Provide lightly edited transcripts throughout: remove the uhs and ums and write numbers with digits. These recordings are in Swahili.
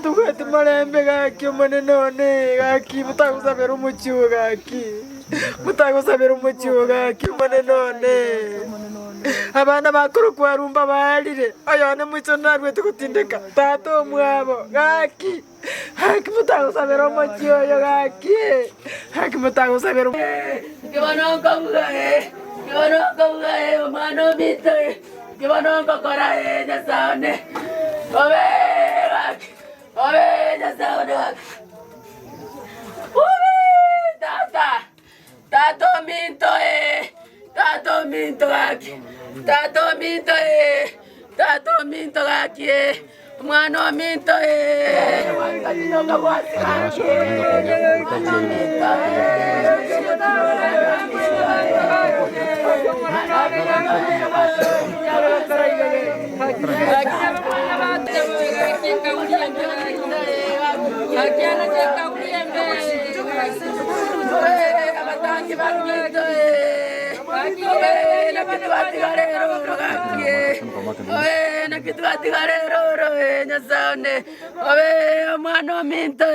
Tugati marembe gaki umane none gaki mutagusabira umucyuho gaki mutagusabira umucyuho gaki umane none abana bakuru kwarumba barire ayone mwico narwe tukutindeka tato mwabo gaki haki mutagusabira umucyuho yo gaki haki mutagusabira kibanonga bugae mano bite kibanonga korae nyasane obe gaki ya saudara. Tato minto lagi. Mano minto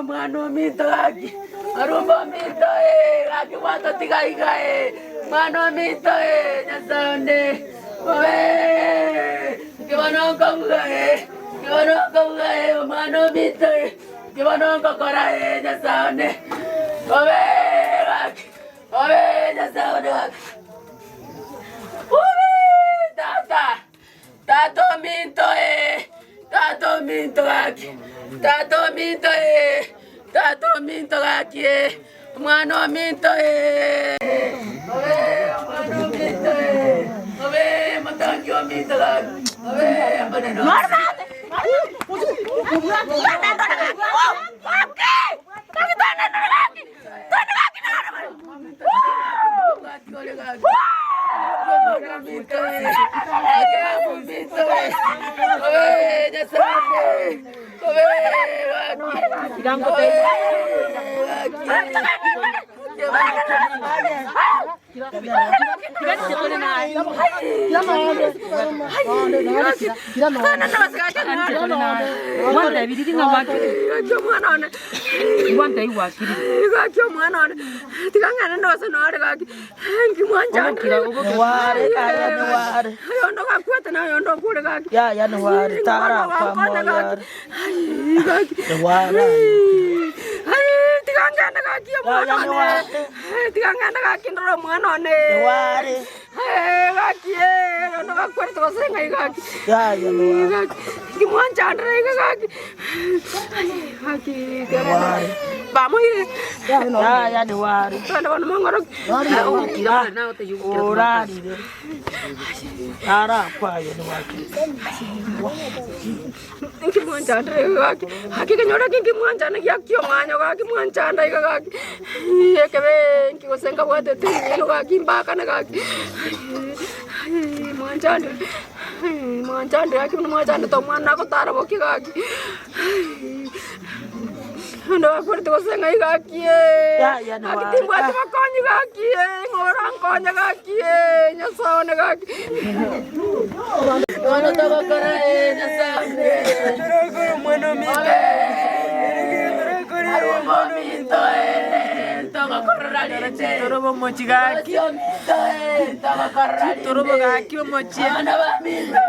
mano minto lagi. Arumba minto lagi waktu tiga mano minto nyasane. Gimana kamu mano minto gimana kau korai nyasane. Nyasane. Tato minto lagi. Mano minto matangyo minto lagi. Vamos a ir. Ya de wari. Ara apa ya de wari. Haki kenyora kingi muanjana yakio manyo kaki muanjana kaki. Ekebe kingo senga wate tingi kaki mbaka na kaki. Muanjana haki muanjana to mwana ko tara boki kaki. Ndo akwerte ko senga kaki. Ya no. Aki timbu ati makonyi kaki. Ngorang konya kaki. Nyasone kaki. Mano taba karae nyasone. Mano mite. Mano mite. Taba kararite. Torobo mochi kaki. Taba kararite. Torobo kaki mochi. Mana mite.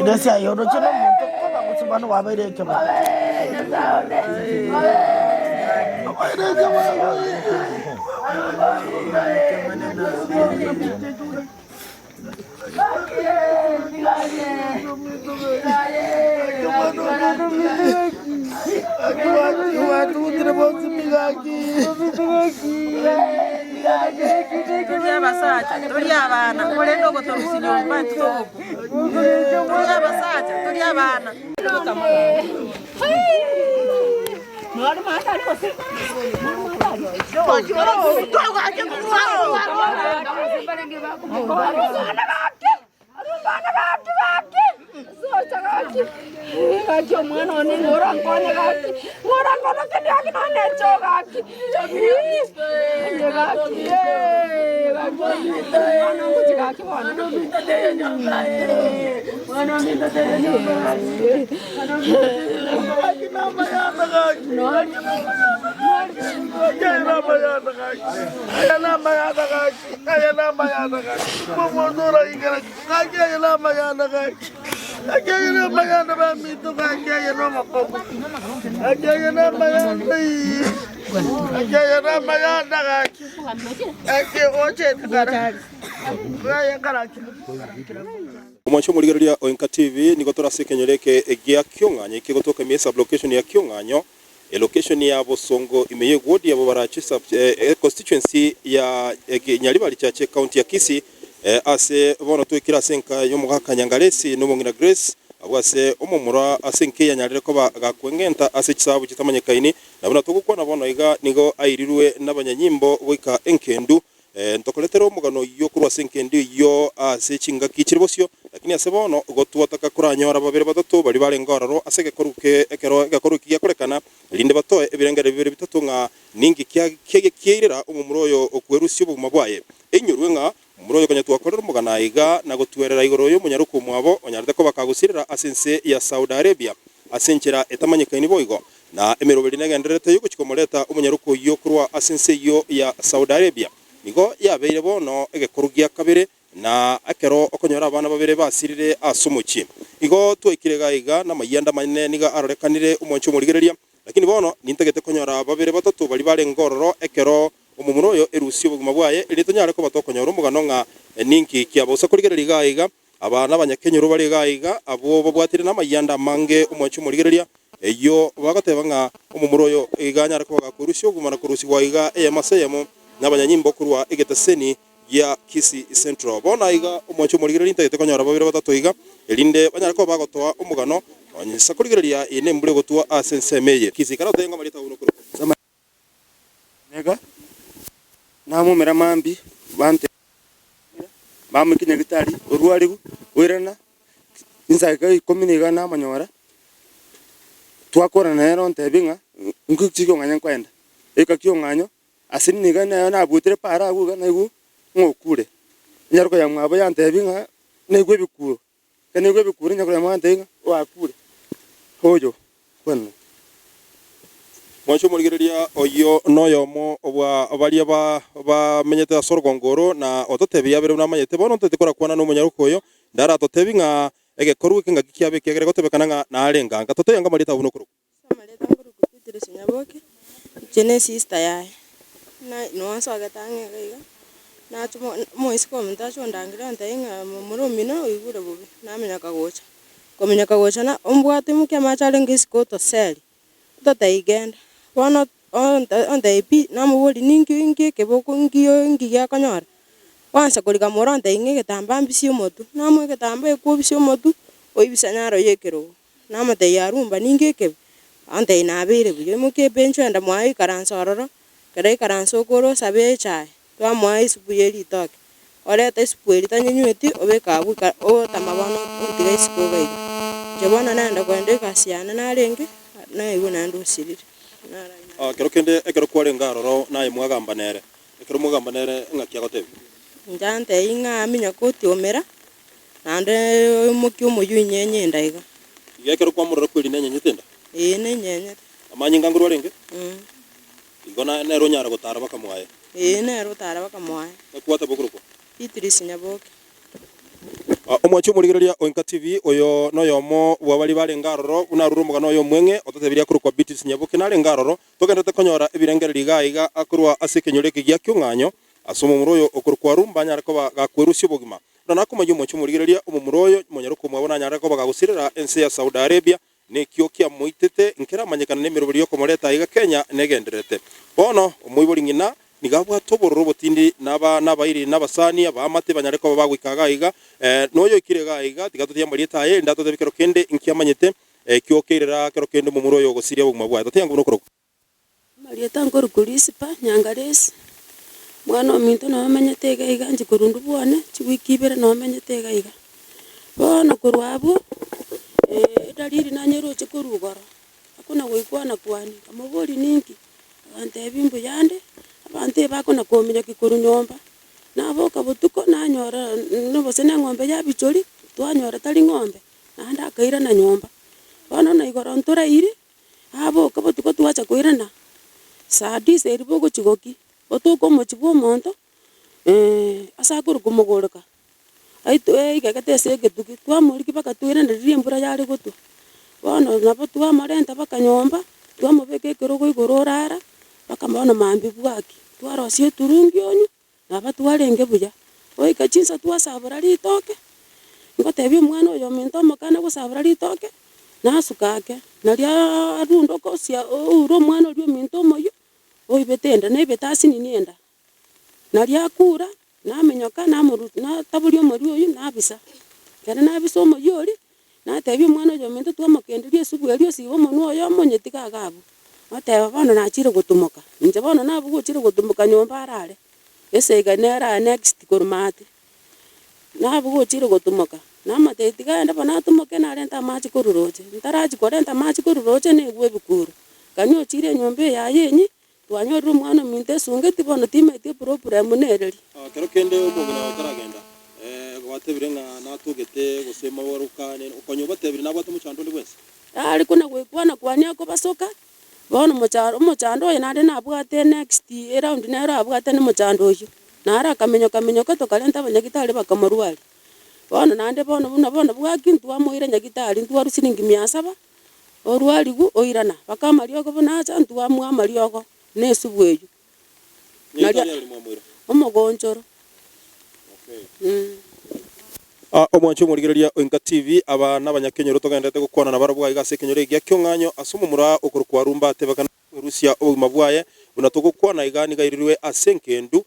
Desi ayo do chino monto ko ba kusubano wa bare ke ba. Gaki. Gaki omwana one ngora nkone gaki. Ngora ngono kende gaki none cho gaki. Ye gaki. Mwana nguti gaki mwana. Mwana minta te nyumba. Gaki mama yana gaki. No. Ayana mayana gaki. Ayana mayana gaki. Ayana mayana gaki. Momodora igara. Gaki ayana mayana gaki. Ayana mayana ba mito gaki ayana makobo. Ayana mayana. Ayana mayana gaki. Gaki oche tagara. Gaya karaki. Omwancho muligereria Oinka TV niko turasekenyereke egia Kyong'anyo ikigotoka miesa location ya Kyong'anyo location ya Bosongo imeye ward ya Bobarachi constituency ya Nyaribari chache county ya Kisii ase bono twikira senka yo mugaka Nyangalesi no mungina Grace abwase omumura asenke ya Nyarire ko gakwengenta ase kisabu kitamanyekaini nabona tugukwana bono iga nigo airirwe n'abanyanyimbo goika enkendu ntokoletero mugano yo kurwa senkendi yo ase chinga kichiribosyo lakini ase bono gotwataka kuranyora babere batatu bari barengororo asege koruke ekero gakoruki yakorekana linde batoe ebirengere bibere bitatu nga ningi kyirira umumuroyo okwerusyo bumabwaye enyurwe nga umuroyo kanyatwa korera mugana iga na gotwerera igoro yo munyaruko mwabo onyarite ko bakagusirira asense ya Saudi Arabia asenkera etamanyekaini boigo na emeroberi nagenderete yuko chikomoleta umunyaruko yo kurwa asense yo ya Saudi Arabia nigo yabeire bono egekorugia kabere na akero okonyora abana babere basirire asumuchi igo twikirega iga na mayanda manene niga arorekanire umoncho murigereria lakini bono nintegete konyora babere batatu bali bare ngororo ekero omumuroyo erusio buguma bwaye eritonyare ko batokonyora umugano nga ninki kiabosa kurigereria iga abana abanyakenyoro bari iga abo babwatire na mayanda mange umoncho murigereria eyo bagateba nga omumuroyo iganyara ko bagakurusio gumana kurusio iga eyamaseyemo n'abanyanyimbo kurwa egetaseni ya Kisii Central bona iga omwacho murigere ntegete konyora babire batatu iga elinde banyara ko bagotoa umugano onyisa kurigereria ine mbure gotwa asensemeye Kisii kara tenga marita uno kuro nega namumera mambi bante bamukinya gitari urwarigu wirana insaika kominiga na manyora twakora nero ntebinga nkukiko nganya kwenda Kyong'anyo asini gana na butere para guga na igu ngokure nyaruko ya mwabo yantebinga negwe bikuru kanegwe bikuru nyaruko ya mwantenga wakure hojo kwano mwacho murigereria oyo noyomo obwa abaria ba menyete asorgongoro na ototebia bere na manyete bono tetekora kwana no munyaruko oyo ndara totebinga egekoru kinga kiabe kegere gotebekana nga na arenga ngatotoyanga marita uno kuru samaleta nguru kupitire sinyaboke Genesis tayaye na no so agatange gaiga na tumo moisi ko mtacho ndangira ntainga murumino igure bubi namenya kagocha na ombwate muke machale ngisiko to seli to taigenda wana on taipi na mubuli ningi keboko ngiyo ngiya kanyora wansa kolika moronta inge getamba mbisi motu na mo getamba ekobisi motu oibisanyaro yekero na mate yarumba ningi ke ante inabire buyo muke bencho enda mwai karansororo kare karanso koro sabe chai twa mwai supuyeri toke oreta supuyeri tanyunyuti obekabu o tamabano utire sikogai jabana nanda kwende kasiana na renge na igo nando sirire kero kende ekero kware ngaroro na imwagamba nere ekero mwagamba nere ngakia gotebi njante inga minya koti omera nande mukyo muyunye nyendaiga ekero kwamurora kwiri nenye nyitenda nenyenye amanyi nganguru renge igona nero nyara gotara bakamwaye nero tara bakamwaye kwata bokuruko Beatrice Nyaboke omwacho murigereria Oinka TV oyo noyomo bwabali bale ngaroro unaruru mugano oyo mwenge ototebiria kurukwa Beatrice Nyaboke nare ngaroro togendete konyora ebirengereri gaiga akurwa asekenyoreke gya Kyong'anyo asomo muroyo okurukwa rumba nyara ko gakwerusyo bogima na kumayo omwacho murigereria omuroyo monyaruko mwabona nyara ko bagagusirira ense ya Saudi Arabia nekyo kya muitete nkera manyekana nemirobiri yo komoreta iga Kenya negenderete bono omuyibori ngina nigabwa tobororo botindi nabairi nabasani abamate banyareko bagwikaga iga noyo ikirega iga tigatutia marieta ye ndato tebikero kende nkiamanyete kyokerera kero kende mumuro yo gosiria buguma bwa tatenga no kuroko marieta ngoro kulispa Nyangalesi mwana ominto no manyete iga nji kurundu bwane chigwikibere no manyete iga bono kurwabo era riri nanyeroche korugoro akona goikwana kwani amabori ninki antebi mbuyande abante bakona kominya kikoru nyomba naboka botuko nanyora nobose na ng'ombe ya bichori twanyora tari ng'ombe nanda akaira na nyomba bono na igoro ntora iri aboka botuko twacha koirana saa 10 eribo gochigoki botuko mochibwo monto asa akuru kumugurika aitu igagete ase egetugi twamoriki baka twirana riri embura yari gotwa bono nabo twamarenta baka nyomba twamobeka ekerogo igoro orara baka bono mambi bwaki twarosia eturungi onyu naba twarenge buya oika chinsa twasabura ritoke ngotebia omwana oyo ominto omokana gosabura ritoke nasuka ake naria arundo kosia ouro omwana oria ominto omoyo oibete enda naibete asinini enda naria akura namenyoka nataburia omori oyo nabisa kere nabisa omoyo ori natebia omwana oyo ominto twamokenderia esubu eria osiba omonwa oyo omonyeti gagabu oteba bono nachire gotumoka inche bono nabwo gochire gotumoka nyomba arare eseiga nera next korumate nabwo gochire gotumoka namateti gaende bono atumoke narenta amachi koruroche ntarachi korenta amachi koruroche naigwe ebikuru kani ochire enyomba eyaye enyi twanyorire omwana ominto esungeti bono timaeti program nereri kero kende omogina otaragenda gwatebire ng'a natugete gosema borukane okonyo batebire nabwate mochando ndi bwese ari kuna goikwana kwani akobasoka bono omochando oyo nare nabwate next round nero abwate ne mochando oyo nara akamenyoka tokarenta abanyagitari bakamorwari bono nande bono bwaki ntwamoire nyagitari ntwaru siringi 700 orwarigu oirana bakamariogo bonacha ntwamwa mariogo nesubu eyo naria omogonchoro omwancho omorigereria Oinka TV aba n'abanyakenyero togendete gukwana na barabwa igase kenyero igia kyong'anyo asumo mura okuru kwa rumba atebakana Rusia obuma bwaye buna tugukwana igani gairirwe asenkendu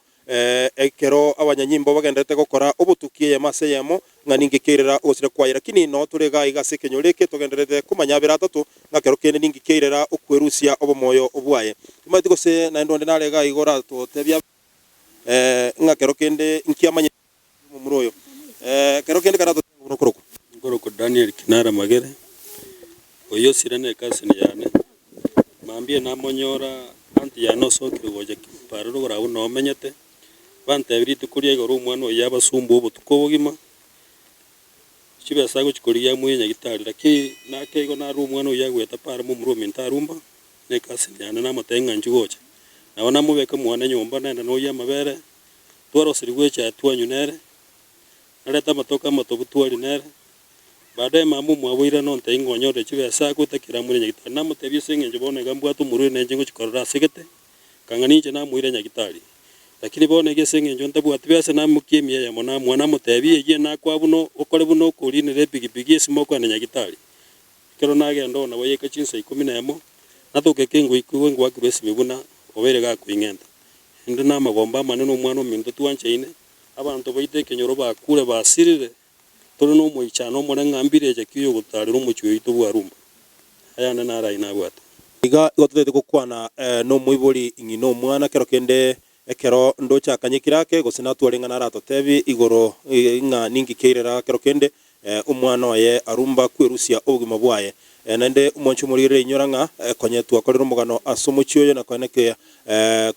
ekero abanyanyimbo bagendete gukora obutukie ya mase yamo ng'aningi kirera osire kwaira lakini no turega igase kenyero ke togenderete kumanya bira atatu ngakero kene ningi kirera okwerusia obumoyo obwaye imati gose na ndonde narega igora to tebya ngakero kende nkiamanya muroyo kero kende karato Ngoroko Daniel Kinara Magere oyo sirane kasini yane mambie namonyora anti yanosoke goje paruro gorabu no menyete bante birite kuriya igoro umwana oyo yabasumbu obutuko bugima chibesa gochikoriya mwenya gitari laki nakego naru umwana oyo yagweta para mu murumi ntarumba ne kasini yane namotenga njugoche nabona mubeka mwana nyomba nenda no yamabere twarosirigwe cha twanyunere nareta matoka motobutwari nere baadaye mamu mwabwira nonte ingonyore chibesa gutakira muri nyagitari namutebye sengenje bone gambwa tumurwe nenje ngochikorora segete kanganije namwire nyagitari lakini bone gesengenje ntabwati bese namukimye ya mona mwana mutebye ye nakwa buno okore buno kurinire pigipigi esimo na nyagitari kero nagenda na wayeka chinsa 11 natuke kingu ikuwe ngwa kirwesi mibuna obere ga kuingenda ndo namagomba maneno umwana ominto twanchaine abantu baite kenyoro bakure basirire toro no moichano mona ngambire je kiyo gutarira umuchwe ito bwarumba ayana nara inabwata iga gotete gukwana no muibori ingino mwana kero kende ekero ndocha kanyikirake gosena twarenga narato tebi igoro inga ningi keirera kero kende umwana waye arumba kwerusia obugima bwaye nende umwancho murire inyoranga konye twakorera umugano asumuchiyo na kwaneke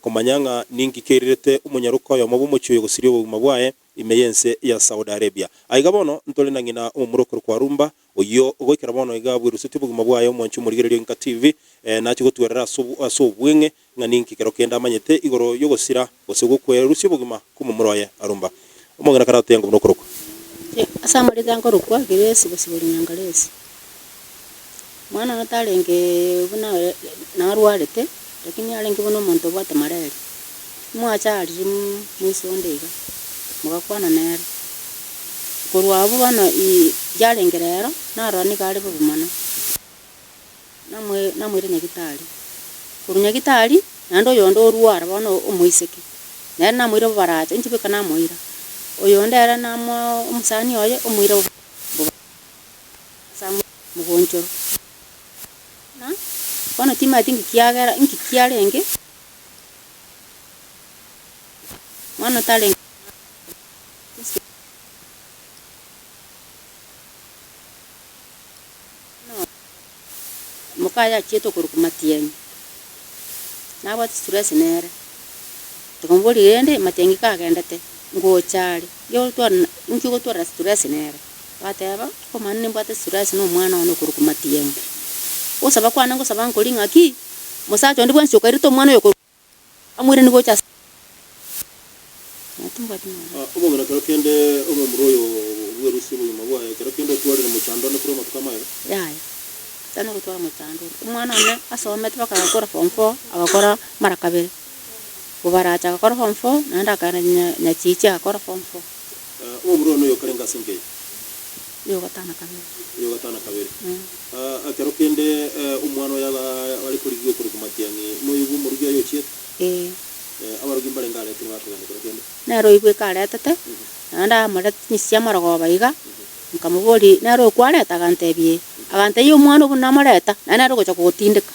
komanyanga ningi keirete umunyaruko yo mubumuchiyo gusiri obugima bwaye imeyense ya Saudi Arabia aiga bono ntole nangina umurokoro kwa rumba oyo goikera bono iga bwirusuti buguma bwaye umwancho murigere Oinka TV nachi gotwerera asubwenge nganinki kero kenda amanyete igoro yogosira gosegukwerusia buguma kumumuroye arumba umugana karate yangu munokoroko asamari tango rukwa giresi basiburi nyangalesi mwana natalenge buna narwarete lakini alenge bono monto bwate marere mwacha ali mwisondega mugakwana nere kurwabu bana yalengerero narani kali bubumana namwire nyagitari kurunyagitari nando yondo orwara bono omuiseke nere namwire baracha njibeka namwira oyo ndera namo omusani oyo omwira samu mugonjoro na bono timati ngikiagera ngikiarenge mwana talenge no mukaya chieto kurukumatiengi nabwati stress nere tukomboli ende matiengi kagendete ngochari yo twana inki gotwara stress nere bateba ko manne mbate stress no mwana ono kurukumatiengi osaba kwana ngosaba nkolinga ki musacho ndi bwansi ukairito mwana yo amwire ni gocha umugana kerokende umuroyo bwerusi buyuma bwaye kerokende twalire mu chando ne kuro matukamaye yaya tano gutwara mu chando umwana one asomete bakagakora form 4 agakora mara kabiri ubaracha agakora form 4 nanda kana nyachichi agakora form 4 umuroyo no yokarenga singe yo gatana kabiri kerokende umwana yaga bari kuri giyo kuri kumatiyangi no yubu mu rugiyo yo chiet abarugi mbale ngale tini batugende kerokende nero ibwe kaletete nanda mara nyisia marago baiga nkamuboli nero kwaleta agantebie agante yo mwana ubu namareta nero gocha gutindika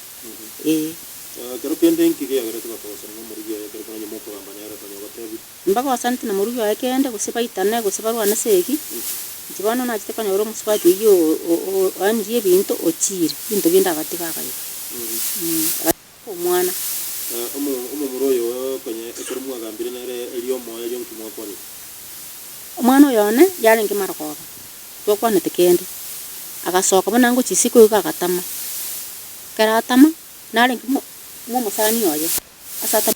kerokende nkige yagarete bakabasa no mu rugiyo ya kerekana nyemo ko bambanya ara tanyo batebi mbaga wasanti na mu rugiyo yakende gusiba itane gusiba rwana seki kibano na chiteka nyoro muswati yo anriye bintu ochire bintu binda gatika kayo umwana umuroyo kwenye ekero mwagambire nere eliyo moya yo nkimwa kwani umwana yone yale ngimara koba yo kwane tekende agasoka bana ngo chisiko yo kagatama karatama nale ngimo mu musani yoye asata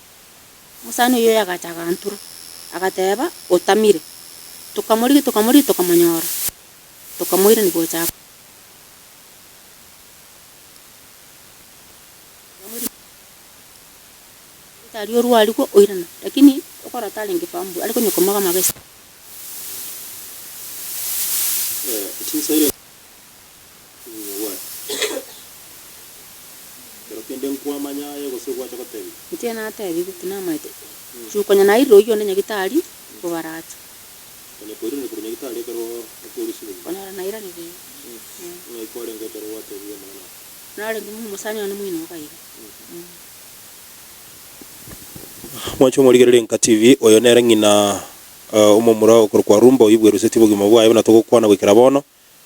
musani yo yagachaga anturu agateba otamire tukamuri tukamanyora tukamwire ni gocha tali oru aliko oirana lakini okora tali ngifambu aliko nyokomaga mabesa tinsaire kerokende nkwa manyaye gosogwa chakotebi mtiana atebi kutina maite chukonya na iro yo nenya gitari kubaracha kone koire ne kurunya gitari kero polisi kona na ira ni bi no ikore ngotero wate biyo mana nale ngimu musani ono mwino kaiga mwacho murigerere nka TV oyo nere ngina umumura okorwa rumba oyibwe ruseti bugima bwayo na tugukwana gwikira bono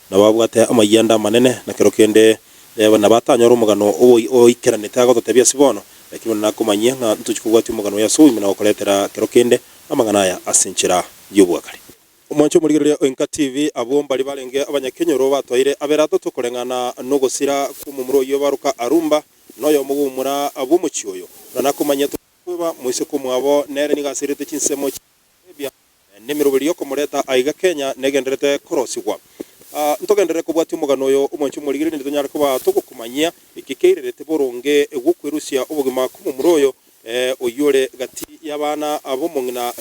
na babwate amayanda manene na kerokende bana batanyora umugano oikeranete agototebia sibono lakini nakumanyia nka ntuchikugwati umugano ya suwi na okoletera kerokende amagana ya asinchira yobwakari mwacho murigerere nka TV abomba libalenge abanyakenyoro batwaire aberato tukorengana no gosira kumumuro yo baruka arumba noyo mugumura abumuchyoyo na nakumanyia kuba mwise kumwabo nere nigasirite chinsemo bya nemirobiri yo kumureta aiga Kenya negenderete korosigwa ntogendere kubwati umugano yo umwanchu murigire ndonyara kuba tugukumanyia ikikeirerete boronge gukwirusia ubugima kumumuroyo oyore gati yabana abomungina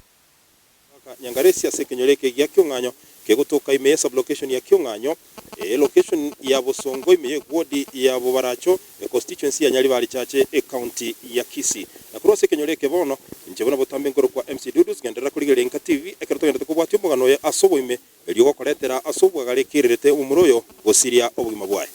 nyangaresia sekenyoreke gya Kyonganyo kegutuka imeye sublocation ya Kyonganyo location ya Bosongo imeye ward ya Bobaracho constituency ya Nyaribari chache county ya Kisii na kurose kenyoreke bono njebona botambe ngoro kwa MC Dudus gendera kurigere nka TV ekeroto gendete kubwati umugano ya asobo ime elyo koletera asobwa gale kirerete umuroyo gosiria obugima bwaye